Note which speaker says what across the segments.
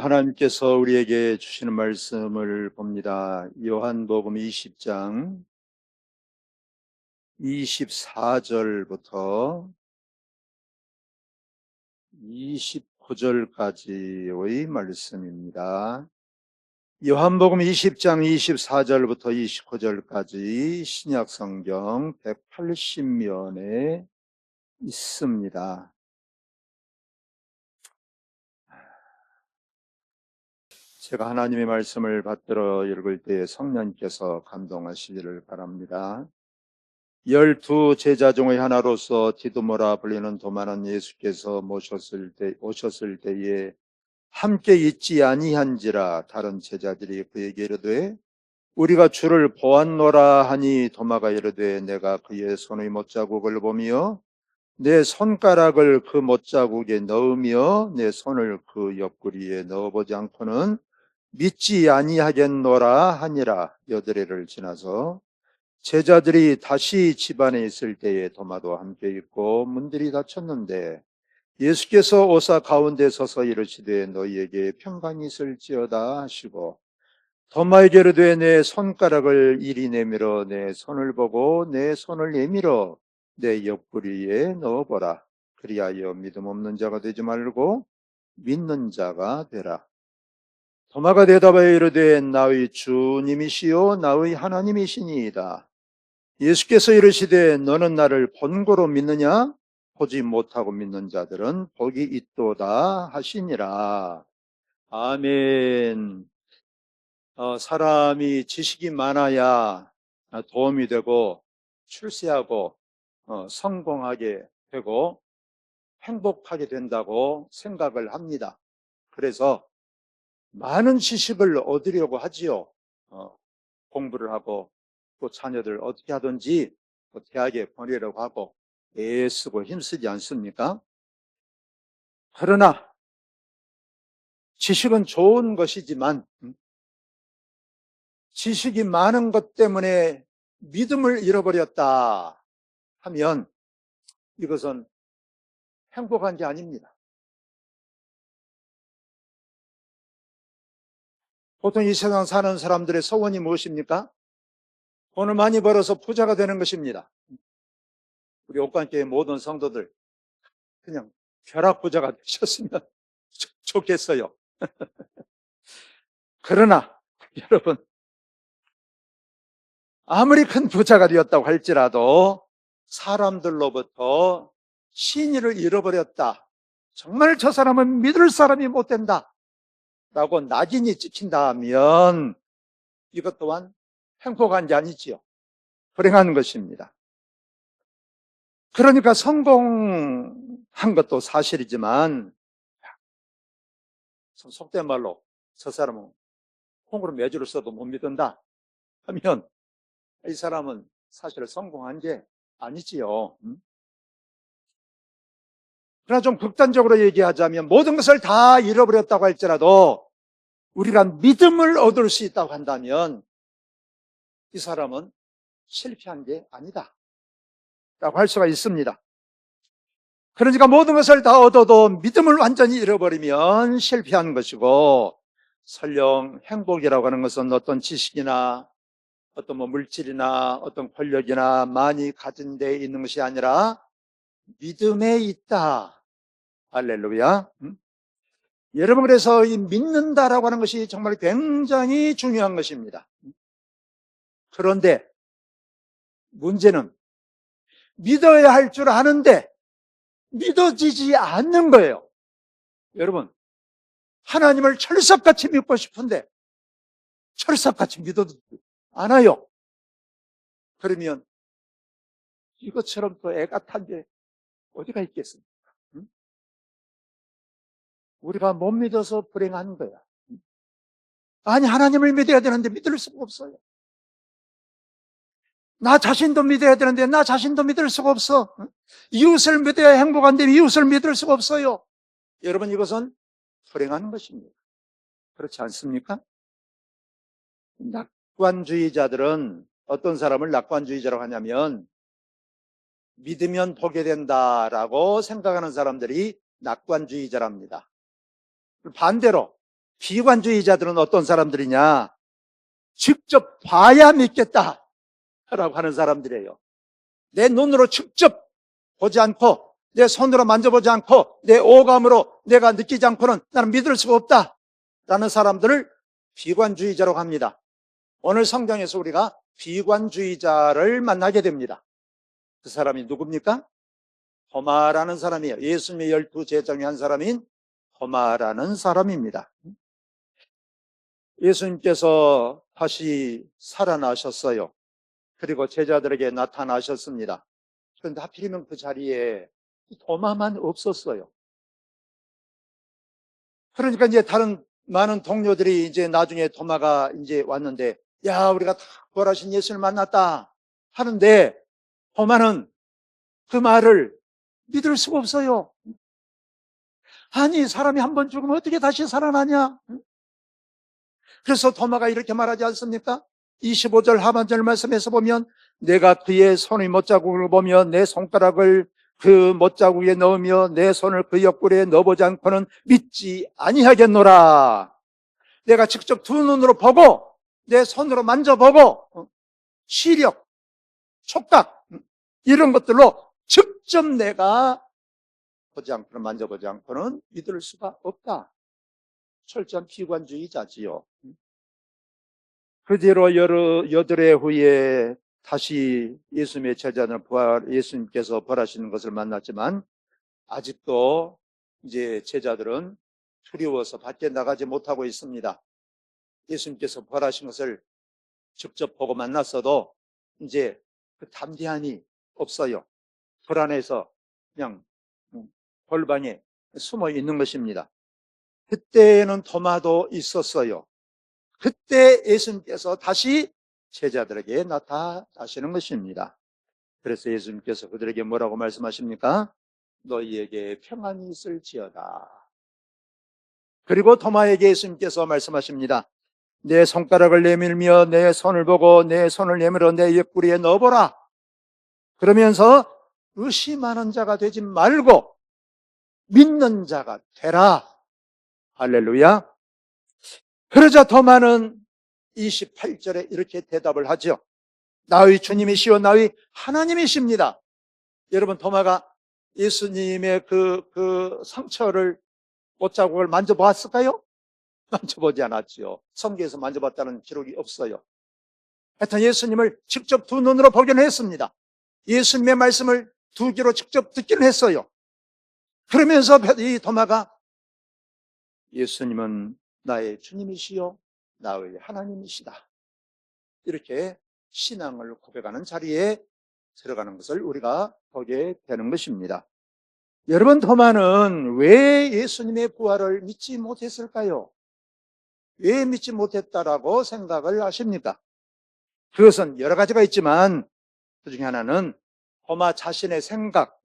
Speaker 1: 하나님께서 우리에게 주시는 말씀을 봅니다. 요한복음 20장 24절부터 29절까지의 말씀입니다. 요한복음 20장 24절부터 29절까지 신약성경 180면에 있습니다. 제가 하나님의 말씀을 받들어 읽을 때에 성령께서 감동하시기를 바랍니다. 12 제자 중의 하나로서 디두모라 불리는 도마는 예수께서 오셨을 때에 함께 있지 아니한지라. 다른 제자들이 그에게 이르되 우리가 주를 보았노라 하니, 도마가 이르되 내가 그의 손의 못자국을 보며 내 손가락을 그 못자국에 넣으며 내 손을 그 옆구리에 넣어보지 않고는 믿지 아니하겠노라 하니라. 여드레를 지나서 제자들이 다시 집안에 있을 때에 도마도 함께 있고 문들이 닫혔는데 예수께서 오사 가운데 서서 이르시되 너희에게 평강이 있을지어다 하시고, 도마에게 이르되 내 손가락을 이리 내밀어 내 손을 보고 내 손을 내밀어 내 옆구리에 넣어보라. 그리하여 믿음 없는 자가 되지 말고 믿는 자가 되라. 도마가 대답하여 이르되 나의 주님이시요 나의 하나님이시니이다. 예수께서 이르시되 너는 나를 본고로 믿느냐? 보지 못하고 믿는 자들은 복이 있도다 하시니라. 아멘. 사람이 지식이 많아야 도움이 되고 출세하고 성공하게 되고 행복하게 된다고 생각을 합니다. 그래서 많은 지식을 얻으려고 하지요. 공부를 하고 또 자녀들 어떻게 하든지 대학에 보내려고 하고 애쓰고 힘쓰지 않습니까? 그러나 지식은 좋은 것이지만 지식이 많은 것 때문에 믿음을 잃어버렸다 하면 이것은 행복한 게 아닙니다. 보통 이 세상 사는 사람들의 소원이 무엇입니까? 돈을 많이 벌어서 부자가 되는 것입니다. 우리 옥관교회 모든 성도들 그냥 벼락부자가 되셨으면 좋겠어요. 그러나 여러분, 아무리 큰 부자가 되었다고 할지라도 사람들로부터 신의를 잃어버렸다, 정말 저 사람은 믿을 사람이 못 된다 라고 낙인이 찍힌다면 이것 또한 행복한 게 아니지요. 불행한 것입니다. 그러니까 성공한 것도 사실이지만 속된 말로 저 사람은 콩으로 매주를 써도 못 믿는다 하면 이 사람은 사실 성공한 게 아니지요. 그러나 좀 극단적으로 얘기하자면 모든 것을 다 잃어버렸다고 할지라도 우리가 믿음을 얻을 수 있다고 한다면 이 사람은 실패한 게 아니다 라고 할 수가 있습니다. 그러니까 모든 것을 다 얻어도 믿음을 완전히 잃어버리면 실패한 것이고, 설령 행복이라고 하는 것은 어떤 지식이나 어떤 물질이나 어떤 권력이나 많이 가진 데 있는 것이 아니라 믿음에 있다. 할렐루야. 여러분, 그래서 이 믿는다라고 하는 것이 정말 굉장히 중요한 것입니다. 그런데 문제는 믿어야 할 줄 아는데 믿어지지 않는 거예요. 여러분, 하나님을 철석같이 믿고 싶은데 철석같이 믿어도 않아요. 그러면 이것처럼 또 애가 탄 게 어디가 있겠습니까? 우리가 못 믿어서 불행한 거야. 아니, 하나님을 믿어야 되는데 믿을 수가 없어요. 나 자신도 믿어야 되는데 나 자신도 믿을 수가 없어. 이웃을 믿어야 행복한데 이웃을 믿을 수가 없어요. 여러분, 이것은 불행한 것입니다. 그렇지 않습니까? 낙관주의자들은 어떤 사람을 낙관주의자라고 하냐면 믿으면 보게 된다라고 생각하는 사람들이 낙관주의자랍니다. 반대로 비관주의자들은 어떤 사람들이냐? 직접 봐야 믿겠다 라고 하는 사람들이에요. 내 눈으로 직접 보지 않고, 내 손으로 만져보지 않고, 내 오감으로 내가 느끼지 않고는 나는 믿을 수가 없다 라는 사람들을 비관주의자라고 합니다. 오늘 성경에서 우리가 비관주의자를 만나게 됩니다. 그 사람이 누굽니까? 토마라는 사람이에요. 예수님의 12 제자 중에 한 사람인 토마라는 사람입니다. 예수님께서 다시 살아나셨어요. 그리고 제자들에게 나타나셨습니다. 그런데 하필이면 그 자리에 토마만 없었어요. 그러니까 이제 다른 많은 동료들이 이제 나중에 토마가 이제 왔는데, 야, 우리가 다 부활하신 예수를 만났다 하는데, 토마는 그 말을 믿을 수가 없어요. 아니, 사람이 한 번 죽으면 어떻게 다시 살아나냐? 그래서 토마가 이렇게 말하지 않습니까? 25절 하반절 말씀에서 보면, 내가 그의 손의 못자국을 보며 내 손가락을 그 못자국에 넣으며 내 손을 그 옆구리에 넣어보지 않고는 믿지 아니하겠노라. 내가 직접 두 눈으로 보고 내 손으로 만져보고 시력, 촉각 이런 것들로 직접 내가 보지 않고는 만져보지 않고는 믿을 수가 없다. 철저한 비관주의자지요. 그 뒤로 여드레 후에 다시 예수님의 제자들 예수님께서 벌하시는 것을 만났지만, 아직도 이제 제자들은 두려워서 밖에 나가지 못하고 있습니다. 예수님께서 벌하신 것을 직접 보고 만났어도 이제 그 담대함이 없어요. 불안해서 그냥 골방에 숨어 있는 것입니다. 그때는 토마도 있었어요. 그때 예수님께서 다시 제자들에게 나타나시는 것입니다. 그래서 예수님께서 그들에게 뭐라고 말씀하십니까? 너희에게 평안이 있을지어다. 그리고 토마에게 예수님께서 말씀하십니다. 내 손가락을 내밀며 내 손을 보고 내 손을 내밀어 내 옆구리에 넣어보라. 그러면서 의심하는 자가 되지 말고 믿는 자가 되라. 할렐루야. 그러자 토마는 28절에 이렇게 대답을 하죠. 나의 주님이시오 나의 하나님이십니다. 여러분, 토마가 예수님의 그 상처를, 못자국을 만져보았을까요? 만져보지 않았죠. 성경에서 만져봤다는 기록이 없어요. 하여튼 예수님을 직접 두 눈으로 보기는 했습니다. 예수님의 말씀을 두 귀로 직접 듣기는 했어요. 그러면서 이 토마가 예수님은 나의 주님이시요 나의 하나님이시다, 이렇게 신앙을 고백하는 자리에 들어가는 것을 우리가 보게 되는 것입니다. 여러분, 토마는 왜 예수님의 부활을 믿지 못했을까요? 왜 믿지 못했다라고 생각을 하십니까? 그것은 여러 가지가 있지만 그 중에 하나는 토마 자신의 생각,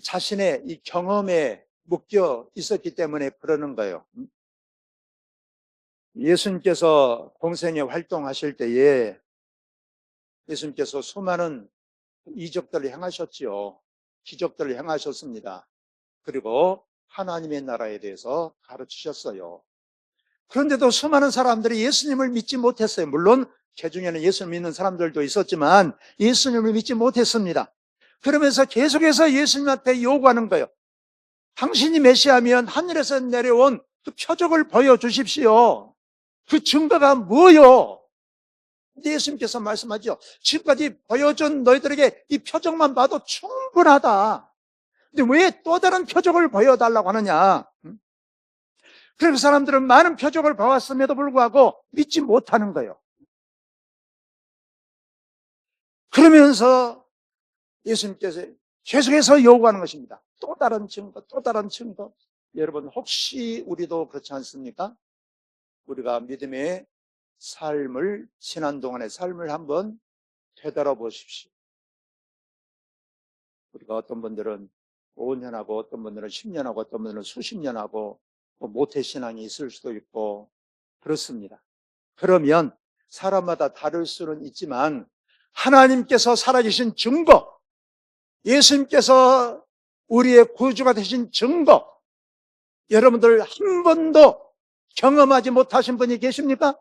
Speaker 1: 자신의 이 경험에 묶여 있었기 때문에 그러는 거예요. 예수님께서 공생에 활동하실 때에 예수님께서 수많은 이적들을 행하셨지요. 기적들을 행하셨습니다. 그리고 하나님의 나라에 대해서 가르치셨어요. 그런데도 수많은 사람들이 예수님을 믿지 못했어요. 물론 그 중에는 예수님 믿는 사람들도 있었지만 예수님을 믿지 못했습니다. 그러면서 계속해서 예수님한테 요구하는 거예요. 당신이 메시아면 하늘에서 내려온 그 표적을 보여주십시오. 그 증거가 뭐요? 근데 예수님께서 말씀하죠. 지금까지 보여준 너희들에게 이 표적만 봐도 충분하다. 근데 왜 또 다른 표적을 보여달라고 하느냐? 그래서 사람들은 많은 표적을 봐왔음에도 불구하고 믿지 못하는 거예요. 그러면서 예수님께서 계속해서 요구하는 것입니다. 또 다른 증거, 또 다른 증거. 여러분, 혹시 우리도 그렇지 않습니까? 우리가 믿음의 삶을, 지난 동안의 삶을 한번 되돌아보십시오. 우리가 어떤 분들은 5년하고 어떤 분들은 10년하고 어떤 분들은 수십 년하고 모태신앙이 있을 수도 있고 그렇습니다. 그러면 사람마다 다를 수는 있지만 하나님께서 살아계신 증거, 예수님께서 우리의 구주가 되신 증거, 여러분들 한 번도 경험하지 못하신 분이 계십니까?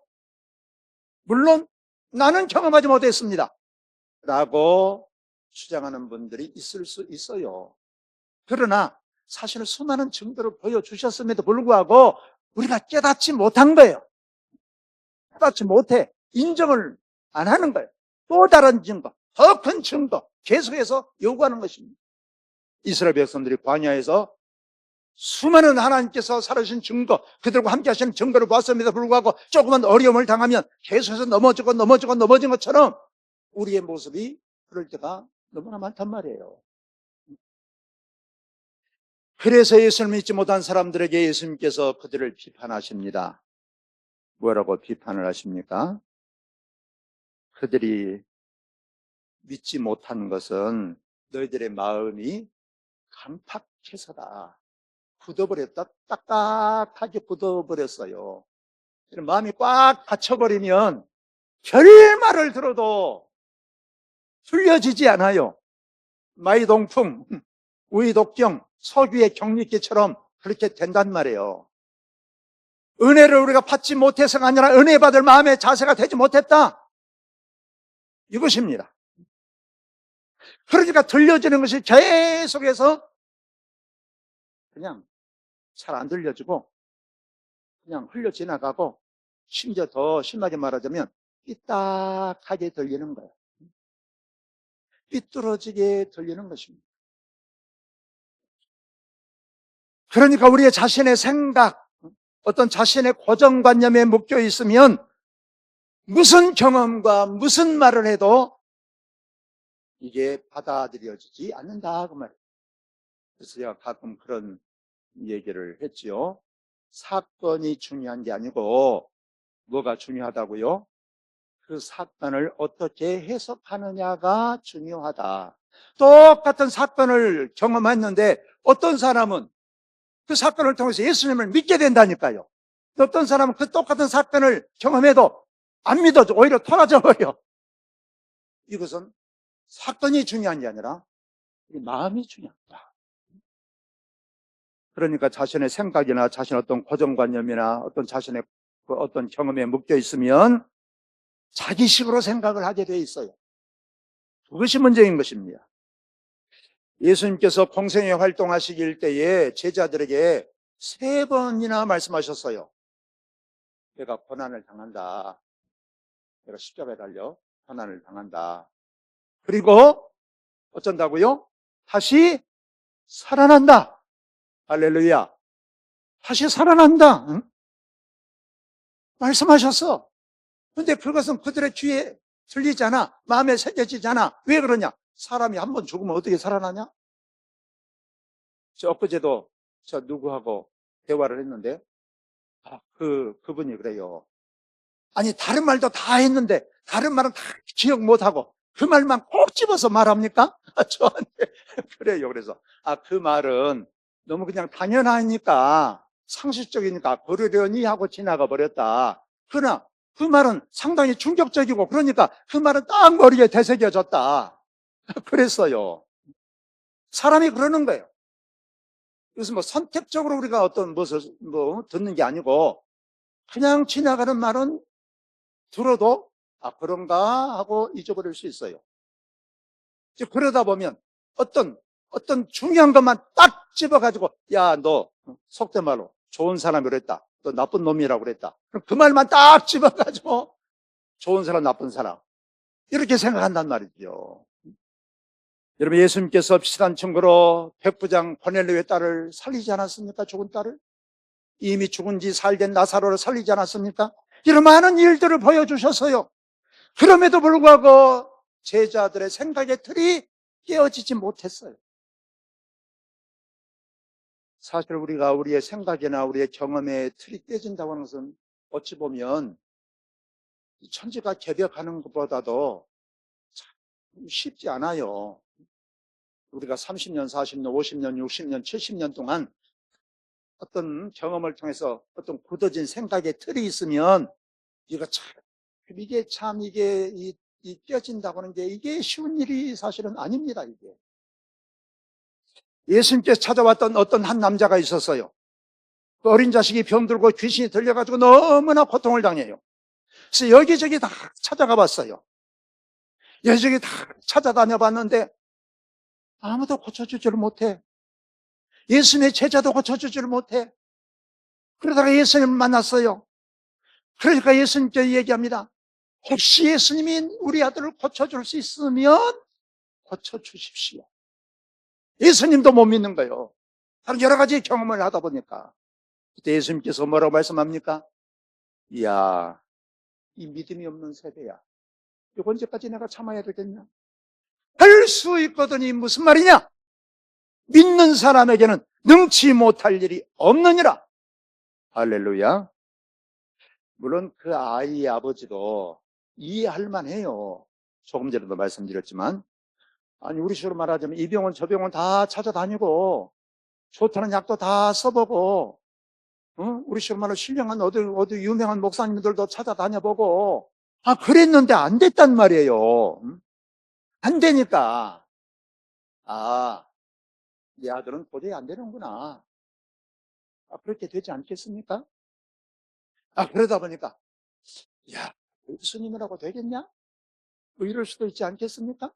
Speaker 1: 물론 나는 경험하지 못했습니다 라고 주장하는 분들이 있을 수 있어요. 그러나 사실 수많은 증거를 보여주셨음에도 불구하고 우리가 깨닫지 못한 거예요. 깨닫지 못해. 인정을 안 하는 거예요. 또 다른 증거, 더 큰 증거 계속해서 요구하는 것입니다. 이스라엘 백성들이 광야에서 수많은 하나님께서 살아주신 증거, 그들과 함께 하시는 증거를 보았음에도 불구하고 조금만 어려움을 당하면 계속해서 넘어진 것처럼 우리의 모습이 그럴 때가 너무나 많단 말이에요. 그래서 예수를 믿지 못한 사람들에게 예수님께서 그들을 비판하십니다. 뭐라고 비판을 하십니까? 그들이 믿지 못한 것은 너희들의 마음이 강팍해서다. 굳어버렸다. 딱딱하게 굳어버렸어요. 마음이 꽉 닫혀버리면 별말을 들어도 들려지지 않아요. 마이동풍, 우이독경, 서귀의 경리기처럼 그렇게 된단 말이에요. 은혜를 우리가 받지 못해서가 아니라 은혜 받을 마음의 자세가 되지 못했다. 이것입니다. 그러니까 들려지는 것이 계속해서 그냥 잘 안 들려지고 그냥 흘려 지나가고 심지어 더 심하게 말하자면 삐딱하게 들리는 거예요. 삐뚤어지게 들리는 것입니다. 그러니까 우리의 자신의 생각, 어떤 자신의 고정관념에 묶여 있으면 무슨 경험과 무슨 말을 해도 이게 받아들여지지 않는다 그 말이에요. 그래서 제가 가끔 그런 얘기를 했지요. 사건이 중요한 게 아니고 뭐가 중요하다고요? 그 사건을 어떻게 해석하느냐가 중요하다. 똑같은 사건을 경험했는데 어떤 사람은 그 사건을 통해서 예수님을 믿게 된다니까요. 어떤 사람은 그 똑같은 사건을 경험해도 안 믿어져. 오히려 토라져 버려. 이것은 사건이 중요한 게 아니라 마음이 중요하다. 그러니까 자신의 생각이나 자신의 어떤 고정관념이나 어떤 자신의 그 어떤 경험에 묶여 있으면 자기식으로 생각을 하게 돼 있어요. 그것이 문제인 것입니다. 예수님께서 공생애 활동하시길 때에 제자들에게 3번이나 말씀하셨어요. 내가 고난을 당한다. 내가 십자가에 달려 고난을 당한다. 그리고 어쩐다고요? 다시 살아난다. 할렐루야. 다시 살아난다. 응? 말씀하셨어. 근데 그것은 그들의 귀에 들리잖아. 마음에 새겨지잖아. 왜 그러냐? 사람이 한번 죽으면 어떻게 살아나냐? 엊그제도 저 누구하고 대화를 했는데, 그분이 그래요. 아니, 다른 말도 다 했는데, 다른 말은 다 기억 못하고, 그 말만 꼭 집어서 말합니까? 저한테. 그래요. 그래서, 그 말은 너무 그냥 당연하니까, 상식적이니까, 그러려니 하고 지나가 버렸다. 그러나, 그 말은 상당히 충격적이고, 그러니까 그 말은 딱 머리에 되새겨졌다. 그랬어요. 사람이 그러는 거예요. 그래서 뭐 선택적으로 우리가 어떤 무엇을 듣는 게 아니고, 그냥 지나가는 말은 들어도 그런가 하고 잊어버릴 수 있어요. 그러다 보면 어떤 중요한 것만 딱 집어가지고 야, 너 속된 말로 좋은 사람이라고 그랬다. 너 나쁜 놈이라고 그랬다. 그럼 그 말만 딱 집어가지고 좋은 사람, 나쁜 사람 이렇게 생각한단 말이죠. 여러분, 예수님께서 비슷한 증거로 백부장 고넬료의 딸을 살리지 않았습니까? 죽은 딸을. 이미 죽은 지 살된 나사로를 살리지 않았습니까? 이런 많은 일들을 보여주셨어요. 그럼에도 불구하고 제자들의 생각의 틀이 깨어지지 못했어요. 사실 우리가 우리의 생각이나 우리의 경험의 틀이 깨진다고 하는 것은 어찌 보면 천지가 개벽하는 것보다도 참 쉽지 않아요. 우리가 30년, 40년, 50년, 60년, 70년 동안 어떤 경험을 통해서 어떤 굳어진 생각의 틀이 있으면 이게 참 이게 껴진다고 하는 게 이게 쉬운 일이 사실은 아닙니다. 이게 예수님께서 찾아왔던 어떤 한 남자가 있었어요. 그 어린 자식이 병들고 귀신이 들려가지고 너무나 고통을 당해요. 그래서 여기저기 다 찾아가 봤어요. 여기저기 다 찾아다녀 봤는데 아무도 고쳐주지를 못해. 예수님의 제자도 고쳐주지를 못해. 그러다가 예수님을 만났어요. 그러니까 예수님께 얘기합니다. 혹시 예수님이 우리 아들을 고쳐줄 수 있으면 고쳐주십시오. 예수님도 못 믿는 거예요. 여러 가지 경험을 하다 보니까. 그때 예수님께서 뭐라고 말씀합니까? 이야, 이 믿음이 없는 세대야. 이거 언제까지 내가 참아야 되겠냐? 할 수 있거든이 무슨 말이냐? 믿는 사람에게는 능치 못할 일이 없느니라. 할렐루야. 물론 그 아이의 아버지도 이해할 만해요. 조금 전에도 말씀드렸지만, 아니 우리 식으로 말하자면 이 병원 저 병원 다 찾아다니고 좋다는 약도 다 써보고, 우리 식으로 말하면 신령한 어디 유명한 목사님들도 찾아다녀보고, 그랬는데 안 됐단 말이에요. 안 되니까 이 아들은 도저히 안 되는구나. 그렇게 되지 않겠습니까? 그러다 보니까 야, 예수님이라고 되겠냐? 뭐 이럴 수도 있지 않겠습니까?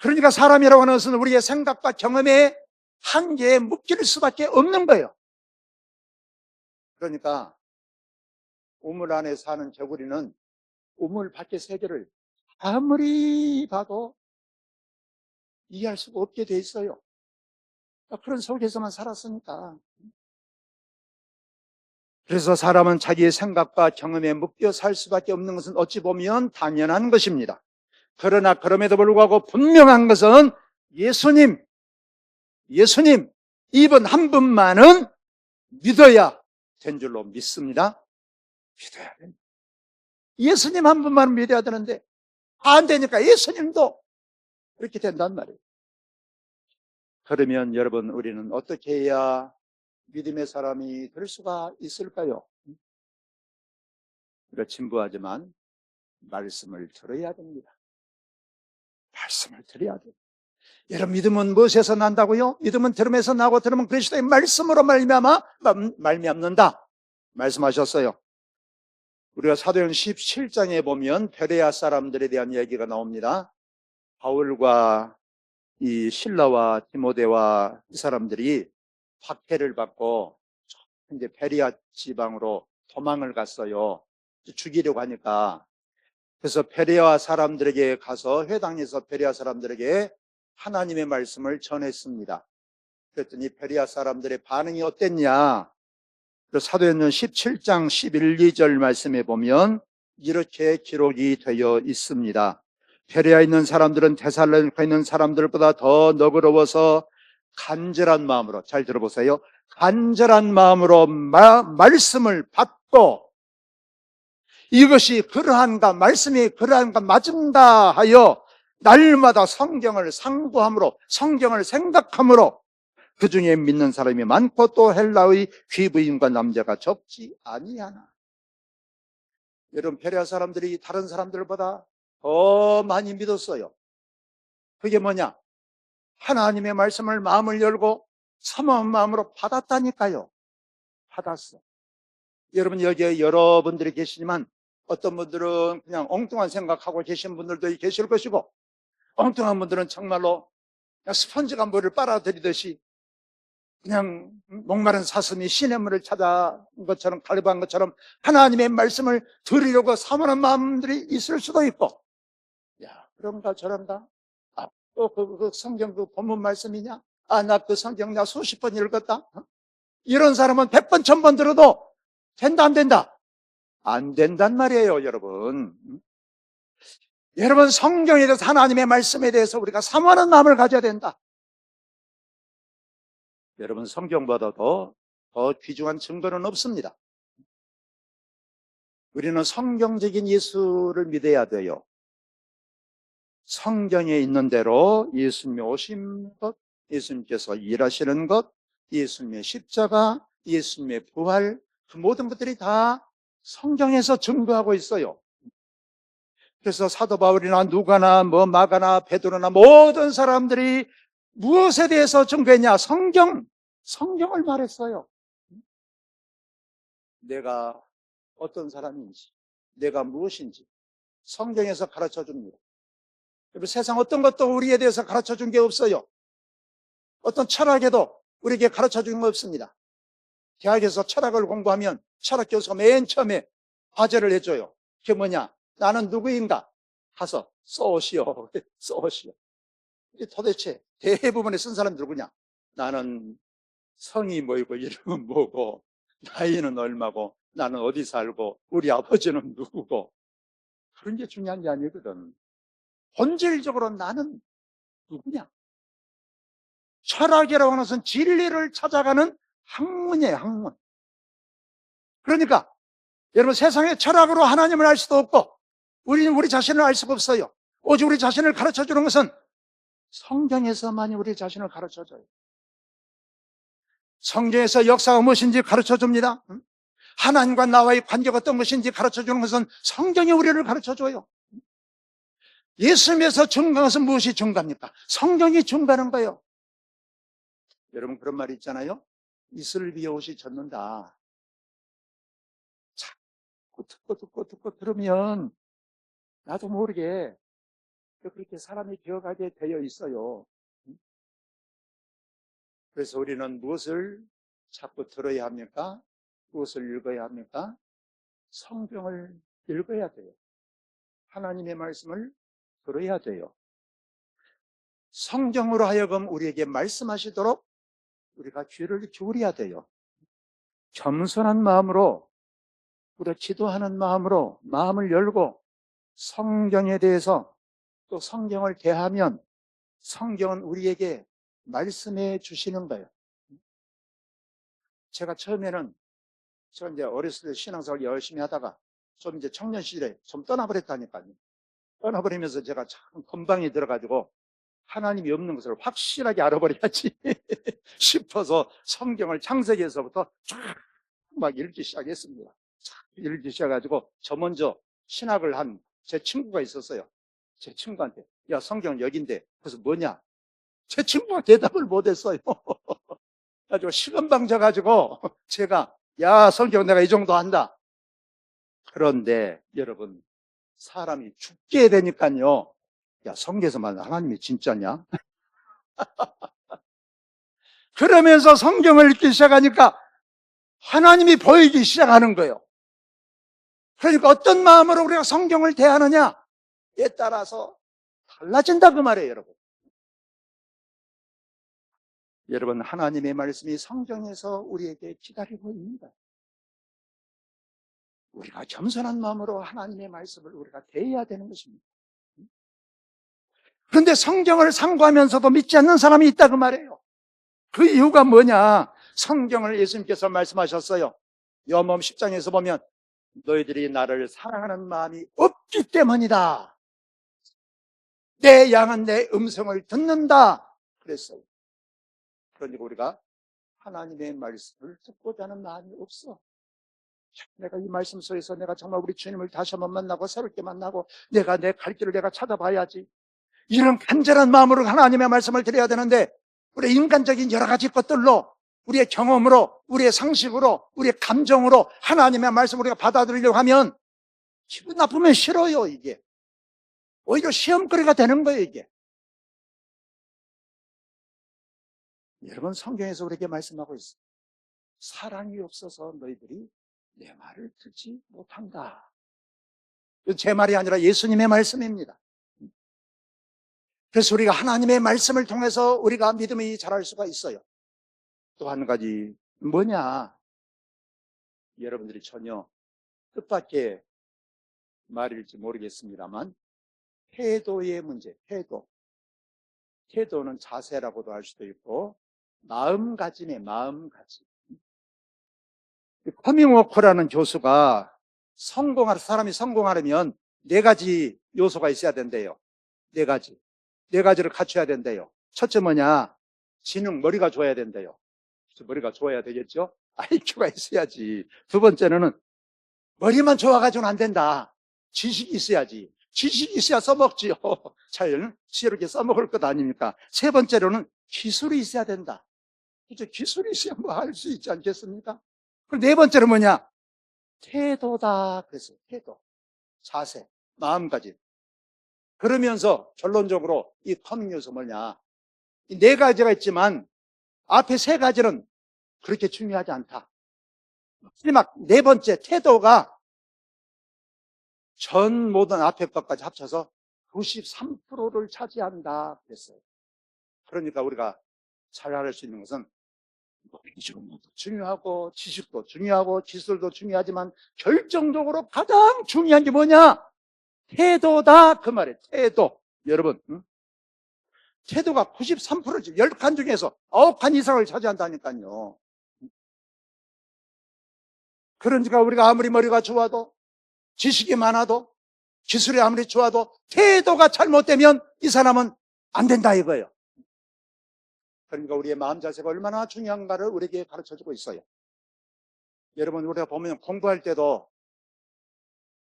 Speaker 1: 그러니까 사람이라고 하는 것은 우리의 생각과 경험의 한계에 묶일 수밖에 없는 거예요. 그러니까 우물 안에 사는 개구리는 우물 밖의 세계를 아무리 봐도 이해할 수가 없게 돼 있어요. 그런 속에서만 살았으니까. 그래서 사람은 자기의 생각과 경험에 묶여 살 수밖에 없는 것은 어찌 보면 당연한 것입니다. 그러나 그럼에도 불구하고 분명한 것은 예수님 이분 한 분만은 믿어야 된 줄로 믿습니다. 믿어야 됩니다. 예수님 한 분만은 믿어야 되는데 안 되니까 예수님도 그렇게 된단 말이에요. 그러면 여러분 우리는 어떻게 해야 믿음의 사람이 될 수가 있을까요? 우리가 진부하지만 말씀을 들어야 됩니다. 말씀을 들어야 돼요. 여러분 믿음은 무엇에서 난다고요? 믿음은 들음에서 나고 들으면 그리스도의 말씀으로 말미암는다 말씀하셨어요. 우리가 사도행 17장에 보면 베레아 사람들에 대한 얘기가 나옵니다. 바울과 이 실라와 디모데와 이 사람들이 박해를 받고 이제 베레아 지방으로 도망을 갔어요. 죽이려고 하니까. 그래서 베레아 사람들에게 가서 회당에서 베레아 사람들에게 하나님의 말씀을 전했습니다. 그랬더니 베레아 사람들의 반응이 어땠냐? 사도행전 17장 11, 2절 말씀에 보면 이렇게 기록이 되어 있습니다. 베레아에 있는 사람들은 데살로니가에 있는 사람들보다 더 너그러워서 간절한 마음으로, 잘 들어보세요. 간절한 마음으로 말씀을 받고 이것이 그러한가, 말씀이 그러한가 맞은가 하여 날마다 성경을 상고함으로, 성경을 생각함으로 그 중에 믿는 사람이 많고 또 헬라의 귀부인과 남자가 적지 아니하나. 여러분 베레아 사람들이 다른 사람들보다 더 많이 믿었어요. 그게 뭐냐? 하나님의 말씀을 마음을 열고 사모한 마음으로 받았다니까요. 받았어. 여러분 여기에 여러분들이 계시지만 어떤 분들은 그냥 엉뚱한 생각하고 계신 분들도 계실 것이고, 엉뚱한 분들은 정말로 그냥 스펀지가 물을 빨아들이듯이 그냥 목마른 사슴이 시냇물을 찾아온 것처럼, 갈급한 것처럼 하나님의 말씀을 들으려고 사모하는 마음들이 있을 수도 있고, 야, 그런가 저런가? 또 그 성경 그 본문 말씀이냐? 나 그 성경 나 수십 번 읽었다? 이런 사람은 100번, 1000번 들어도 된다, 안 된다? 안 된단 말이에요, 여러분. 여러분, 성경에 대해서, 하나님의 말씀에 대해서 우리가 사모하는 마음을 가져야 된다. 여러분, 성경보다 더 귀중한 증거는 없습니다. 우리는 성경적인 예수를 믿어야 돼요. 성경에 있는 대로 예수님이 오신 것, 예수님께서 일하시는 것, 예수님의 십자가, 예수님의 부활, 그 모든 것들이 다 성경에서 증거하고 있어요. 그래서 사도 바울이나 누가나 마가나 베드로나 모든 사람들이 무엇에 대해서 증거했냐? 성경, 성경을 말했어요. 내가 어떤 사람인지, 내가 무엇인지 성경에서 가르쳐 줍니다. 세상 어떤 것도 우리에 대해서 가르쳐 준 게 없어요. 어떤 철학에도 우리에게 가르쳐 준 거 없습니다. 대학에서 철학을 공부하면 철학 교수가 맨 처음에 과제를 해줘요. 그게 뭐냐? 나는 누구인가? 가서 써오시오. 써오시오. 도대체 대부분의 쓴 사람이 누구냐? 나는 성이 뭐이고 이름은 뭐고 나이는 얼마고 나는 어디 살고 우리 아버지는 누구고 그런 게 중요한 게 아니거든. 본질적으로 나는 누구냐? 철학이라고 하는 것은 진리를 찾아가는 학문이에요. 학문. 그러니까 여러분 세상의 철학으로 하나님을 알 수도 없고 우리는 우리 자신을 알 수가 없어요. 오직 우리 자신을 가르쳐주는 것은 성경에서만이 우리 자신을 가르쳐줘요. 성경에서 역사가 무엇인지 가르쳐줍니다. 하나님과 나와의 관계가 어떤 것인지 가르쳐주는 것은 성경이 우리를 가르쳐줘요. 예수님에서 증거한 것은 무엇이 증거합니까? 성경이 증거하는 거예요. 여러분 그런 말이 있잖아요. 이슬 비에 옷이 젖는다. 자꾸 듣고 들으면 나도 모르게 그렇게 사람이 되어가게 되어 있어요. 그래서 우리는 무엇을 자꾸 들어야 합니까? 무엇을 읽어야 합니까? 성경을 읽어야 돼요. 하나님의 말씀을 들어야 돼요. 성경으로 하여금 우리에게 말씀하시도록 우리가 귀를 기울여야 돼요. 겸손한 마음으로 우리가 기도하는 마음으로 마음을 열고 성경에 대해서 또 성경을 대하면 성경은 우리에게 말씀해 주시는 거예요. 제가 처음에는 제가 이제 어렸을 때 신앙생활 열심히 하다가 좀 이제 청년 시절에 좀 떠나버렸다니까요. 떠나버리면서 제가 참 건방에 들어가지고 하나님이 없는 것을 확실하게 알아버려야지 싶어서 성경을 창세기에서부터 쫙 막 읽기 시작했습니다. 쫙 읽기 시작해가지고 저 먼저 신학을 한 제 친구가 있었어요. 제 친구한테 야 성경은 여긴데 그래서 뭐냐? 제 친구가 대답을 못했어요. 가지고 시건방져가지고 제가 야 성경 내가 이 정도 한다. 그런데 여러분 사람이 죽게 되니까요. 야 성경에서만 하나님이 진짜냐? 그러면서 성경을 읽기 시작하니까 하나님이 보이기 시작하는 거예요. 그러니까 어떤 마음으로 우리가 성경을 대하느냐에 따라서 달라진다 그 말이에요. 여러분 하나님의 말씀이 성경에서 우리에게 기다리고 있습니다. 우리가 겸손한 마음으로 하나님의 말씀을 우리가 대해야 되는 것입니다. 그런데 성경을 상고하면서도 믿지 않는 사람이 있다 그 말이에요. 그 이유가 뭐냐? 성경을 예수님께서 말씀하셨어요. 요한복음 10장에서 보면 너희들이 나를 사랑하는 마음이 없기 때문이다. 내 양은 내 음성을 듣는다 그랬어요. 그러니까 우리가 하나님의 말씀을 듣고자 하는 마음이 없어. 내가 이 말씀 속에서 내가 정말 우리 주님을 다시 한번 만나고 새롭게 만나고 내가 내 갈 길을 내가 찾아봐야지. 이런 간절한 마음으로 하나님의 말씀을 드려야 되는데 우리 인간적인 여러 가지 것들로 우리의 경험으로 우리의 상식으로 우리의 감정으로 하나님의 말씀을 우리가 받아들이려고 하면 기분 나쁘면 싫어요. 이게 오히려 시험거리가 되는 거예요. 이게 여러분 성경에서 우리에게 말씀하고 있어요. 사랑이 없어서 너희들이 내 말을 듣지 못한다. 제 말이 아니라 예수님의 말씀입니다. 그래서 우리가 하나님의 말씀을 통해서 우리가 믿음이 자랄 수가 있어요. 또 한 가지 뭐냐? 여러분들이 전혀 뜻밖의 말일지 모르겠습니다만 태도의 문제, 태도는 자세라고도 할 수도 있고 마음가짐의 마음가짐. 커밍워크라는 교수가 사람이 성공하려면 4가지 요소가 있어야 된대요. 4가지. 4가지를 갖춰야 된대요. 첫째 뭐냐? 지능, 머리가 좋아야 된대요. 머리가 좋아야 되겠죠? IQ가 있어야지. 두 번째는 머리만 좋아가지고는 안 된다. 지식이 있어야지. 지식이 있어야 써먹지요. 잘 지혜롭게 써먹을 것 아닙니까? 세 번째로는 기술이 있어야 된다. 이제 기술이 있어야 뭐 할 수 있지 않겠습니까? 그리고 네 번째는 뭐냐? 태도다. 그랬어요. 태도, 자세, 마음가짐. 그러면서 결론적으로 이 커밍 요소 뭐냐? 이 네 가지가 있지만 앞에 세 가지는 그렇게 중요하지 않다. 마지막 네 번째 태도가 전 모든 앞에 것까지 합쳐서 93%를 차지한다 그랬어요. 그러니까 우리가 잘할 수 있는 것은 논리적도 중요하고 지식도 중요하고 기술도 중요하지만 결정적으로 가장 중요한 게 뭐냐? 태도다 그 말이에요. 태도. 여러분 태도가 93%지 10칸 중에서 9칸 이상을 차지한다니까요. 그러니까 우리가 아무리 머리가 좋아도 지식이 많아도 기술이 아무리 좋아도 태도가 잘못되면 이 사람은 안 된다 이거예요. 그러니까 우리의 마음 자세가 얼마나 중요한가를 우리에게 가르쳐주고 있어요. 여러분 우리가 보면 공부할 때도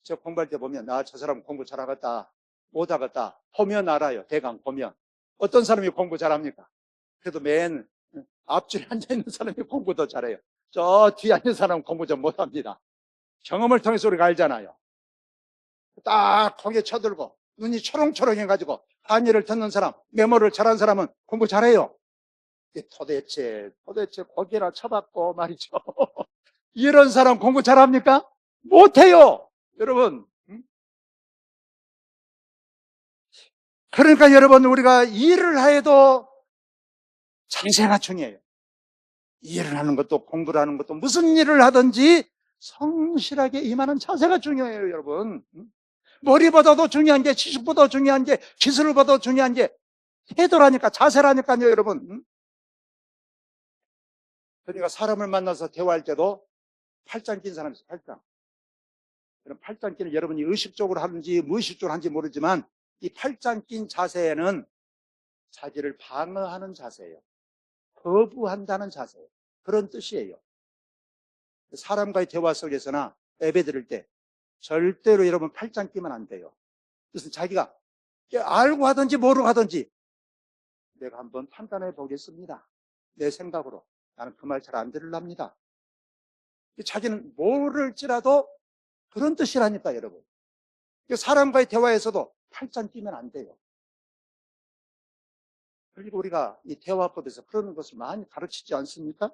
Speaker 1: 저 공부할 때 보면 저 사람 공부 잘하겠다 못하겠다 보면 알아요. 대강 보면 어떤 사람이 공부 잘합니까? 그래도 맨 앞줄에 앉아있는 사람이 공부 더 잘해요. 저 뒤에 앉은 사람은 공부 좀 못합니다. 경험을 통해서 우리가 알잖아요. 딱 거기에 쳐들고 눈이 초롱초롱해가지고 강의를 듣는 사람, 메모를 잘하는 사람은 공부 잘해요. 도대체 거기라 쳐봤고 말이죠. 이런 사람 공부 잘합니까? 못해요. 여러분. 그러니까 여러분 우리가 일을 해도 자세가 중요해요. 일을 하는 것도 공부를 하는 것도 무슨 일을 하든지 성실하게 임하는 자세가 중요해요. 여러분. 머리보다도 중요한 게 지식보다 중요한 게 기술보다 중요한 게 태도라니까 자세라니까요. 여러분. 그러니까 사람을 만나서 대화할 때도 팔짱 낀 사람이 있어요. 팔짱. 그럼 팔짱 끼는 여러분이 의식적으로 하는지 무의식적으로 하는지 모르지만 이 팔짱 낀 자세는 자기를 방어하는 자세예요. 거부한다는 자세예요. 그런 뜻이에요. 사람과의 대화 속에서나 예배 드릴 때 절대로 여러분 팔짱 끼면 안 돼요. 그래서 자기가 알고 하든지 모르고 하든지 내가 한번 판단해 보겠습니다. 내 생각으로 나는 그 말 잘 안 들으랍니다. 자기는 모를지라도 그런 뜻이라니까 여러분. 사람과의 대화에서도 팔짱 끼면 안 돼요. 그리고 우리가 이 대화법에서 그런 것을 많이 가르치지 않습니까?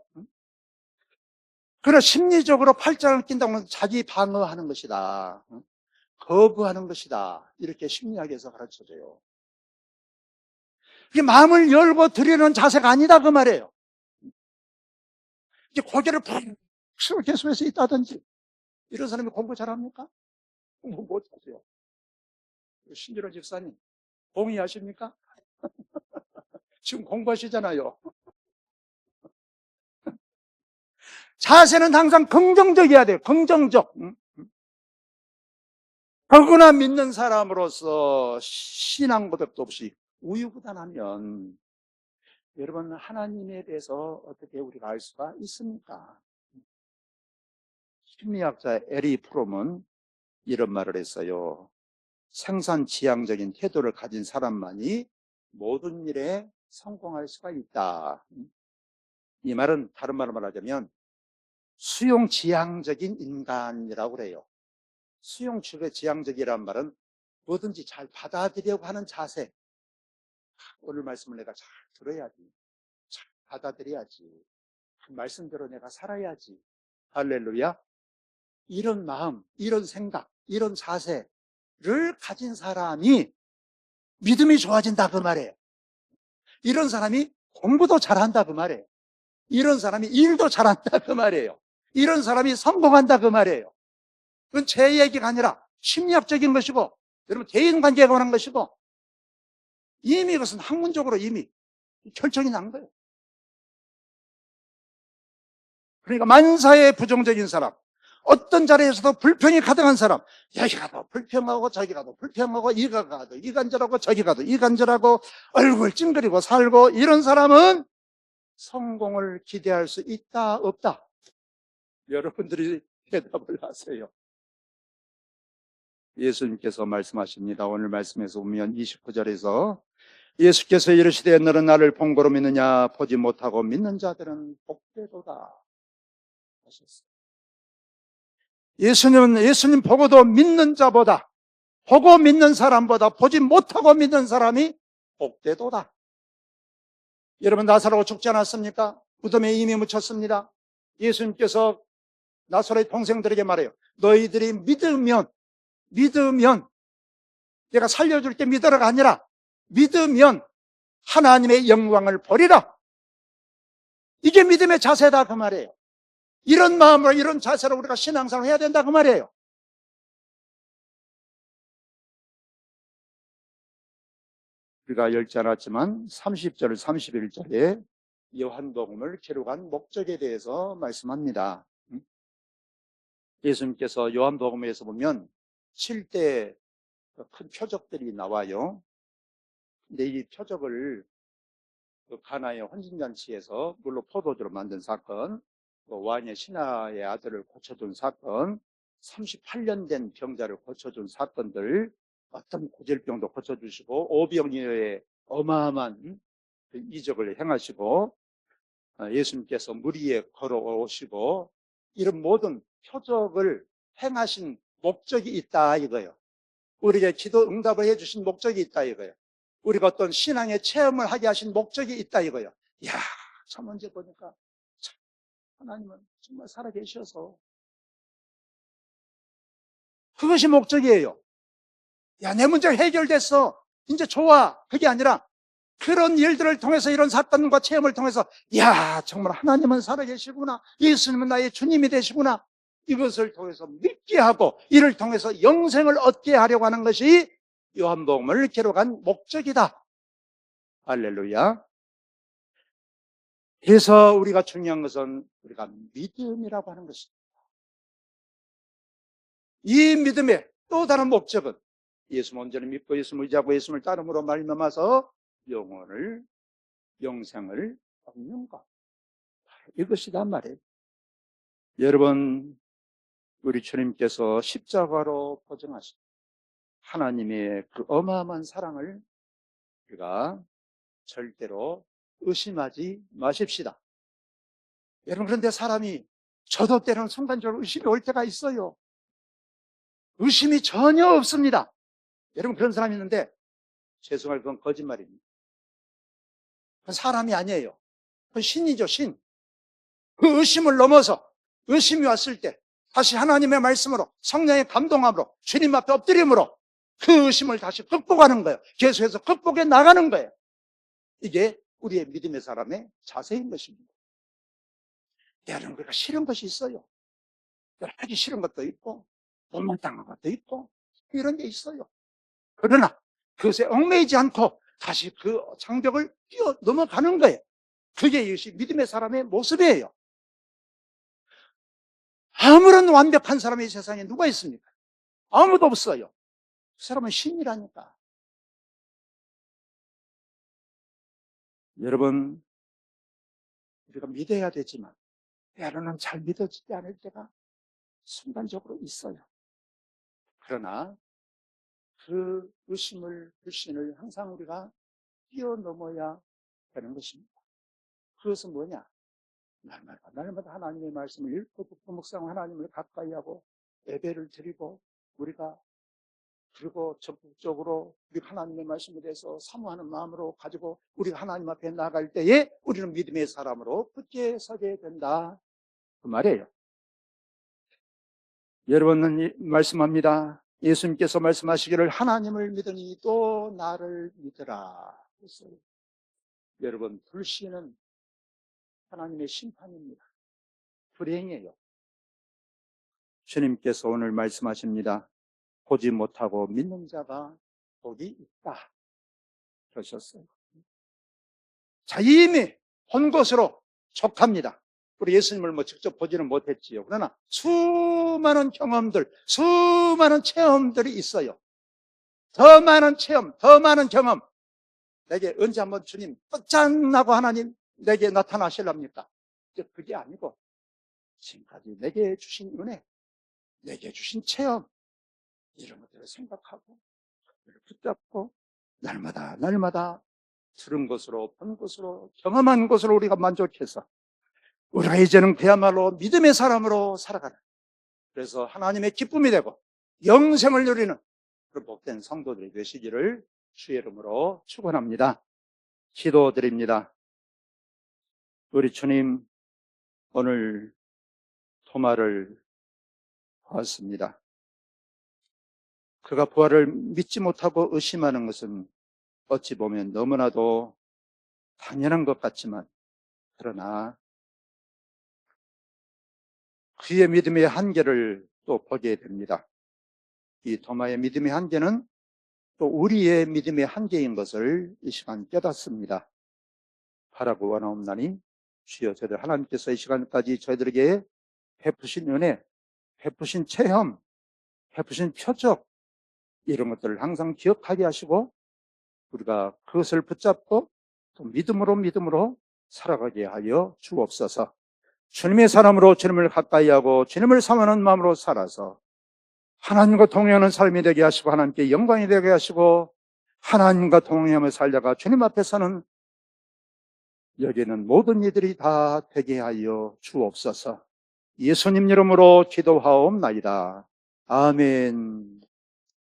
Speaker 1: 그러나 심리적으로 팔짱을 낀다고 하면 자기 방어하는 것이다. 거부하는 것이다. 이렇게 심리학에서 가르쳐줘요. 이게 마음을 열고 드리는 자세가 아니다 그 말이에요. 이제 고개를 푹 계속해서 있다든지 이런 사람이 공부 잘합니까? 공부 못하세요. 신진호 집사님 동의하십니까? 지금 공부하시잖아요. 자세는 항상 긍정적이어야 돼요. 긍정적. 더구나 믿는 사람으로서 신앙 고백도 없이 우유부단하면 여러분 하나님에 대해서 어떻게 우리가 알 수가 있습니까? 심리학자 에리 프롬은 이런 말을 했어요. 생산지향적인 태도를 가진 사람만이 모든 일에 성공할 수가 있다. 이 말은 다른 말로 말하자면 수용지향적인 인간이라고 그래요. 수용지향적이라는 말은 뭐든지 잘 받아들이려고 하는 자세. 오늘 말씀을 내가 잘 들어야지. 잘 받아들여야지. 그 말씀대로 내가 살아야지. 할렐루야. 이런 마음, 이런 생각, 이런 자세를 가진 사람이 믿음이 좋아진다 그 말이에요. 이런 사람이 공부도 잘한다 그 말이에요. 이런 사람이 일도 잘한다 그 말이에요. 이런 사람이 성공한다 그 말이에요. 그건 제 얘기가 아니라 심리학적인 것이고 여러분 대인관계에 관한 것이고 이미 이것은 학문적으로 이미 결정이 난 거예요. 그러니까 만사에 부정적인 사람, 어떤 자리에서도 불평이 가득한 사람, 여기 가도 불평하고 저기 가도 불평하고 이 가도 이간절하고 저기 가도 이간절하고 얼굴 찡그리고 살고 이런 사람은 성공을 기대할 수 있다 없다? 여러분들이 대답을 하세요. 예수님께서 말씀하십니다. 오늘 말씀에서 보면 29절에서 예수께서 이르시되 너는 나를 본 거로 믿느냐? 보지 못하고 믿는 자들은 복되도다 하셨어요. 예수님 보고도 믿는 자보다, 보고 믿는 사람보다 보지 못하고 믿는 사람이 복되도다. 여러분, 나사로가 죽지 않았습니까? 무덤에 이미 묻혔습니다. 예수님께서 나사로의 동생들에게 말해요. 너희들이 믿으면 내가 살려줄게 믿으라가 아니라 믿으면 하나님의 영광을 보리라. 이게 믿음의 자세다 그 말이에요. 이런 마음으로 이런 자세로 우리가 신앙생활을 해야 된다 그 말이에요. 우리가 읽지 않았지만 30절 31절에 요한복음을 기록한 목적에 대해서 말씀합니다. 예수님께서 요한복음에서 보면 7대 큰 표적들이 나와요. 근데 이 표적을 가나의 혼인잔치에서 물로 포도주로 만든 사건, 왕의 신하의 아들을 고쳐준 사건, 38년 된 병자를 고쳐준 사건들, 어떤 고질병도 고쳐주시고 오병이어의 어마어마한 이적을 행하시고 예수님께서 물 위에 걸어오시고 이런 모든 표적을 행하신 목적이 있다 이거예요. 우리에게 기도 응답을 해주신 목적이 있다 이거예요. 우리가 어떤 신앙의 체험을 하게 하신 목적이 있다 이거예요. 이야, 참 언제 보니까 참 하나님은 정말 살아계셔서 그것이 목적이에요. 야, 내 문제가 해결됐어. 이제 좋아. 그게 아니라 그런 일들을 통해서 이런 사건과 체험을 통해서 야, 정말 하나님은 살아계시구나. 예수님은 나의 주님이 되시구나. 이것을 통해서 믿게 하고 이를 통해서 영생을 얻게 하려고 하는 것이 요한복음을 기록한 목적이다. 할렐루야. 그래서 우리가 중요한 것은 우리가 믿음이라고 하는 것입니다. 이 믿음의 또 다른 목적은 예수를 온전히 믿고 예수를 의지하고 예수를 따름으로 말미암아서 영생을 얻는 것. 이것이란 말이에요. 여러분, 우리 주님께서 십자가로 보증하신 하나님의 그 어마어마한 사랑을 우리가 절대로 의심하지 마십시다. 여러분, 그런데 사람이 저도 때로는 순간적으로 의심이 올 때가 있어요. 의심이 전혀 없습니다. 여러분, 그런 사람이 있는데 죄송해요, 그건 거짓말입니다. 그건 사람이 아니에요. 그건 신이죠, 신. 그 의심을 넘어서 의심이 왔을 때 다시 하나님의 말씀으로 성령의 감동함으로 주님 앞에 엎드림으로 그 의심을 다시 극복하는 거예요. 계속해서 극복해 나가는 거예요. 이게 우리의 믿음의 사람의 자세인 것입니다. 여러분, 우리가 싫은 것이 있어요. 하기 싫은 것도 있고 못마땅한 것도 있고 이런 게 있어요. 그러나 그것에 얽매이지 않고 다시 그 장벽을 뛰어 넘어가는 거예요. 그게 이것이 믿음의 사람의 모습이에요. 아무런 완벽한 사람이 이 세상에 누가 있습니까? 아무도 없어요. 그 사람은 신이라니까. 여러분, 우리가 믿어야 되지만 때로는 잘 믿어지지 않을 때가 순간적으로 있어요. 그러나 그 의심을, 불신을 항상 우리가 뛰어넘어야 되는 것입니다. 그것은 뭐냐? 날마다 하나님의 말씀을 읽고 듣고 묵상하고 하나님을 가까이 하고 예배를 드리고 우리가 그리고 적극적으로 우리 하나님의 말씀에 대해서 사모하는 마음으로 가지고 우리가 하나님 앞에 나갈 때에 우리는 믿음의 사람으로 굳게 서게 된다. 그 말이에요. 여러분은 말씀합니다. 예수님께서 말씀하시기를 하나님을 믿으니 또 나를 믿으라 했어요. 여러분, 불신은 하나님의 심판입니다. 불행이에요. 주님께서 오늘 말씀하십니다. 보지 못하고 믿는 자가 복이 있다 그러셨어요. 자, 이미 본 것으로 족합니다. 우리 예수님을 직접 보지는 못했지요. 그러나 수많은 경험들, 수많은 체험들이 있어요. 더 많은 체험, 더 많은 경험. 내게 언제 한번 주님 끝장나고 하나님 내게 나타나실랍니까? 그게 아니고 지금까지 내게 주신 은혜, 내게 주신 체험 이런 것들을 생각하고 붙잡고 날마다 들은 것으로, 본 것으로, 경험한 것으로 우리가 만족해서 우리가 이제는 그야말로 믿음의 사람으로 살아가라. 그래서 하나님의 기쁨이 되고 영생을 누리는 그런 복된 성도들이 되시기를 주의 이름으로 축원합니다. 기도드립니다. 우리 주님, 오늘 토마를 보았습니다. 그가 부활을 믿지 못하고 의심하는 것은 어찌 보면 너무나도 당연한 것 같지만, 그러나 그의 믿음의 한계를 또 보게 됩니다. 이 토마의 믿음의 한계는 또 우리의 믿음의 한계인 것을 이 시간 깨닫습니다. 바라고 원하옵나니 주여, 저희들 하나님께서 이 시간까지 저희들에게 베푸신 은혜, 베푸신 체험, 베푸신 표적, 이런 것들을 항상 기억하게 하시고 우리가 그것을 붙잡고 또 믿음으로 살아가게 하여 주옵소서. 주님의 사람으로 주님을 가까이 하고 주님을 사모하는 마음으로 살아서 하나님과 동행하는 삶이 되게 하시고 하나님께 영광이 되게 하시고 하나님과 동행하며 살다가 주님 앞에서는 여기는 모든 이들이 다 되게 하여 주옵소서. 예수님 이름으로 기도하옵나이다. 아멘.